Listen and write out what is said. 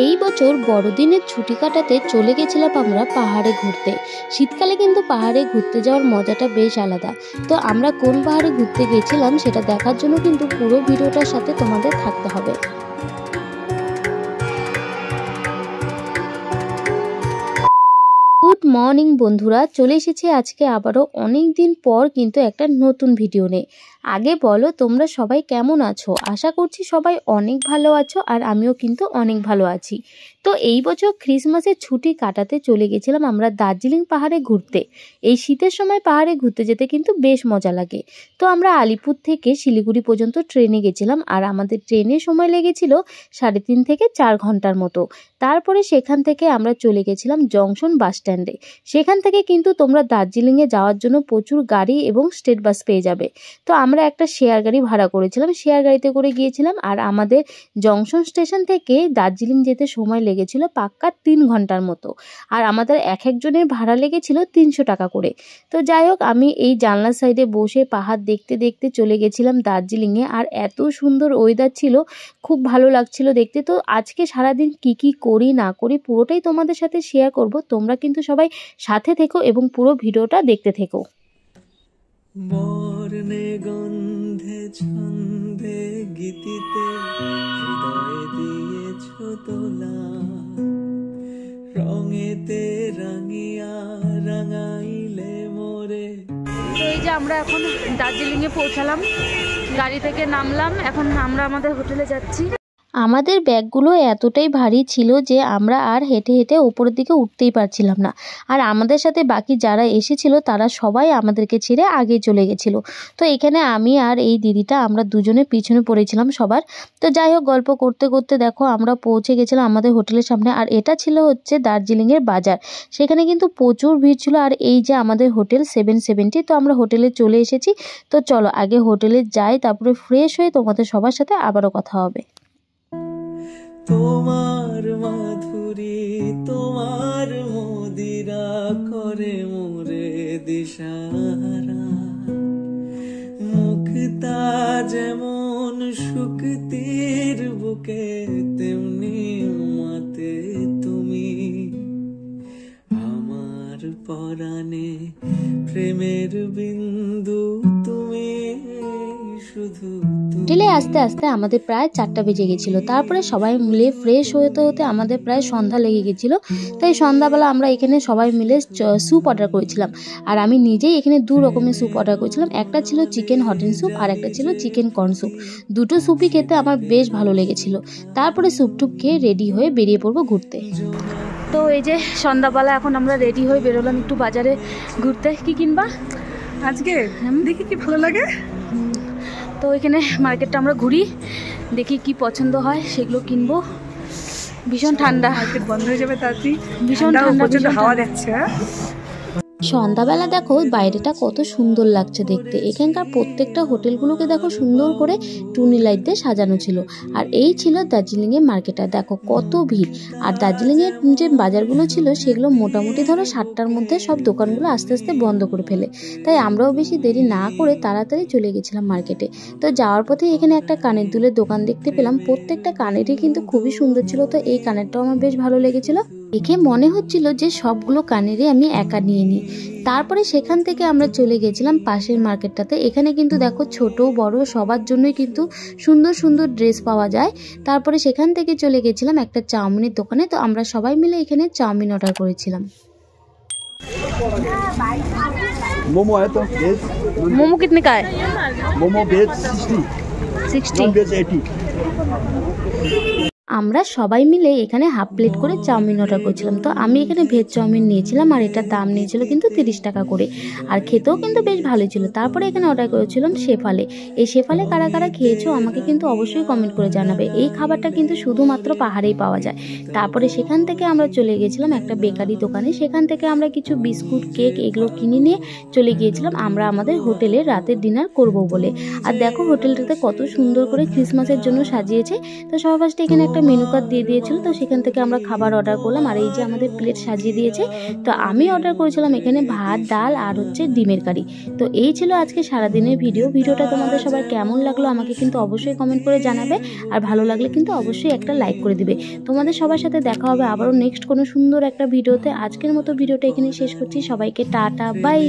এই বছর বড়দিনের ছুটি কাটাতে চলে গেছিলাম আমরা পাহাড়ে ঘুরতে। শীতকালে কিন্তু পাহাড়ে ঘুরতে যাওয়ার মজাটা বেশ আলাদা। তো আমরা কোন পাহাড়ে ঘুরতে গেছিলাম সেটা দেখার জন্য কিন্তু পুরো ভিডিওটার সাথে তোমাদের থাকতে হবে। গুড মর্নিং বন্ধুরা, চলে এসেছি আজকে আবারও অনেক দিন পর কিন্তু একটা নতুন ভিডিও নিয়ে। আগে বলো তোমরা সবাই কেমন আছো? আশা করছি সবাই অনেক ভালো আছো, আর আমিও কিন্তু অনেক ভালো আছি। তো এই বছর ক্রিসমাসের ছুটি কাটাতে চলে গেছিলাম আমরা দার্জিলিং পাহাড়ে ঘুরতে। এই শীতের সময় পাহাড়ে ঘুরতে যেতে কিন্তু বেশ মজা লাগে। তো আমরা আলিপুর থেকে শিলিগুড়ি পর্যন্ত ট্রেনে গেছিলাম, আর আমাদের ট্রেনের সময় লেগেছিল 3.5 থেকে 4 ঘন্টার মতো। তারপরে সেখান থেকে আমরা চলে গেছিলাম জংশন বাস স্ট্যান্ডে। সেখান থেকে কিন্তু তোমরা দার্জিলিংয়ে যাওয়ার জন্য প্রচুর গাড়ি এবং স্টেট বাস পেয়ে যাবে। তো আমরা একটা শেয়ার গাড়ি ভাড়া করেছিলাম, শেয়ার গাড়িতে করে গিয়েছিলাম। আর আমাদের জংশন স্টেশন থেকে দার্জিলিং যেতে সময় লেগেছিল পাক্কা 3 ঘন্টার মতো। আর আমাদের এক একজনের ভাড়া লেগেছিল 300 টাকা করে। তো যাই হোক, আমি এই জানলার সাইডে বসে পাহাড় দেখতে দেখতে চলে গেছিলাম দার্জিলিংয়ে। আর এত সুন্দর ওয়েদার ছিল, খুব ভালো লাগছিল দেখতে। তো আজকে সারাদিন কি করি না করি পুরোটাই তোমাদের সাথে শেয়ার করব। তোমরা কিন্তু সবাই সাথে থেকো এবং পুরো ভিডিওটা দেখতে থেকো। বর্ণে গন্ধে ছন্দে গীতিতে হৃদয় দিয়েছো তোলা, রঙেতে রাঙিয়া রাঙাইলে মোরে। তো এই যে আমরা এখন দার্জিলিংয়ে পৌঁছালাম, গাড়ি থেকে নামলাম, এখন আমরা আমাদের হোটেলে যাচ্ছি। আমাদের ব্যাগগুলো এতটাই ভারী ছিল যে আমরা আর হেঁটে হেঁটে ওপরের দিকে উঠতেই পারছিলাম না। আর আমাদের সাথে বাকি যারা এসেছিল তারা সবাই আমাদেরকে ছেড়ে আগে চলে গেছিলো। তো এখানে আমি আর এই দিদিটা আমরা দুজনে পিছনে পড়েছিলাম সবার। তো যাই হোক, গল্প করতে করতে দেখো আমরা পৌঁছে গেছিলাম আমাদের হোটেলের সামনে। আর এটা ছিল হচ্ছে দার্জিলিংয়ের বাজার। সেখানে কিন্তু প্রচুর ভিড় ছিল। আর এই যে আমাদের হোটেল 770। তো আমরা হোটেলে চলে এসেছি। তো চলো আগে হোটেলে যাই, তারপরে ফ্রেশ হয়ে তোমাদের সবার সাথে আবারও কথা হবে। তোমার মাধুরী তোমার মদিরা করে মোরে দিশাহারা, মুক্তা যেমন শুকতির বুকে তেমনি মাতে তুমি, আমার পরাণে প্রেমের বিন্দু তুমি শুধু। হোটেলে আস্তে আস্তে আমাদের প্রায় 4টা বেজে গেছিলো। তারপরে সবাই মিলে ফ্রেশ হতে হতে আমাদের প্রায় সন্ধ্যা লেগে গেছিলো। তাই সন্ধ্যাবেলা আমরা এখানে সবাই মিলে স্যুপ অর্ডার করেছিলাম। আর আমি নিজেই এখানে 2 রকমের স্যুপ অর্ডার করেছিলাম। একটা ছিল চিকেন হট অ্যান্ড স্যুপ, আর একটা ছিল চিকেন কর্ন স্যুপ। দুটো স্যুপই খেতে আমার বেশ ভালো লেগেছিলো। তারপরে স্যুপ টুপ খেয়ে রেডি হয়ে বেরিয়ে পড়বো ঘুরতে। তো এই যে সন্ধ্যাবেলা এখন আমরা রেডি হয়ে বেরোলাম একটু বাজারে ঘুরতে। কি কিনবা আজকে? দেখি কি ভালো লাগে। তো এখানে মার্কেটটা আমরা ঘুরি, দেখি কি পছন্দ হয় সেগুলো কিনবো। ভীষণ ঠান্ডা, মার্কেট বন্ধ হয়ে যাবে তাড়াতাড়ি। ভীষণ ঠান্ডা, প্রচন্ড হাওয়া দিচ্ছে। সন্ধ্যাবেলা দেখো বাইরেটা কত সুন্দর লাগছে দেখতে। এখানকার প্রত্যেকটা হোটেলগুলোকে দেখো সুন্দর করে টুনি লাইট দিয়ে সাজানো ছিল। আর এই ছিল দার্জিলিংয়ের মার্কেটটা, দেখো কত ভিড়। আর দার্জিলিংয়ের যে বাজারগুলো ছিল সেগুলো মোটামুটি ধরো 7টার মধ্যে সব দোকানগুলো আস্তে আস্তে বন্ধ করে ফেলে। তাই আমরাও বেশি দেরি না করে তাড়াতাড়ি চলে গেছিলাম মার্কেটে। তো যাওয়ার পথে এখানে একটা কানের দুলের দোকান দেখতে পেলাম। প্রত্যেকটা কানেরই কিন্তু খুবই সুন্দর ছিল। তো এই কানেরটাও আমার বেশ ভালো লেগেছিল। দেখে মনে হচ্ছিল যে সবগুলো কানেরই আমি একা নিয়ে নিই। তারপরে সেখান থেকে আমরা চলে গেছিলাম পাশের মার্কেটটাতে। এখানে কিন্তু দেখো ছোট বড় সবার জন্যই কিন্তু সুন্দর সুন্দর ড্রেস পাওয়া যায়। তারপরে সেখান থেকে চলে গেছিলাম একটা চাউমিনের দোকানে। তো আমরা সবাই মিলে এখানে চাউমিন অর্ডার করেছিলাম। मोमो है तो वेज। मोमो कितने का है? Momo veg 60 non veg 80। আমরা সবাই মিলে এখানে হাফ প্লেট করে চাউমিন অর্ডার করেছিলাম। তো আমি এখানে ভেজ চাউমিন নিয়েছিলাম, আর এটার দাম নিয়েছিল কিন্তু 30 টাকা করে। আর খেতেও কিন্তু বেশ ভালো ছিল। তারপরে এখানে অর্ডার করেছিলাম শেফালে। এই শেফালে কারা কারা খেয়েছো আমাকে কিন্তু অবশ্যই কমেন্ট করে জানাবে। এই খাবারটা কিন্তু শুধুমাত্র পাহাড়েই পাওয়া যায়। তারপরে সেখান থেকে আমরা চলে গেছিলাম একটা বেকারি দোকানে। সেখান থেকে আমরা কিছু বিস্কুট কেক এগুলো কিনে নিয়ে চলে গিয়েছিলাম আমরা আমাদের হোটেলে রাতের ডিনার করব বলে। আর দেখো হোটেলটাতে কত সুন্দর করে ক্রিসমাসের জন্য সাজিয়েছে। তো সবার ফার্স্টে এখানে একটা মেনু কার্ড দিয়ে দিয়েছিল, তো সেখান থেকে আমরা খাবার অর্ডার করলাম। আর এই যে আমাদের প্লেট সাজিয়ে দিয়েছে। তো আমি অর্ডার করেছিলাম এখানে ভাত, ডাল আর হচ্ছে ডিমের কারি। তো এই ছিল আজকে সারাদিনের ভিডিওটা তোমাদের সবার কেমন লাগলো আমাকে কিন্তু অবশ্যই কমেন্ট করে জানাবে, আর ভালো লাগলে কিন্তু অবশ্যই একটা লাইক করে দিবে। তোমাদের সবার সাথে দেখা হবে আবারও নেক্সট কোনো সুন্দর একটা ভিডিওতে। আজকের মতো ভিডিওটা এখানে শেষ করছি। সবাইকে টাটা, বাই।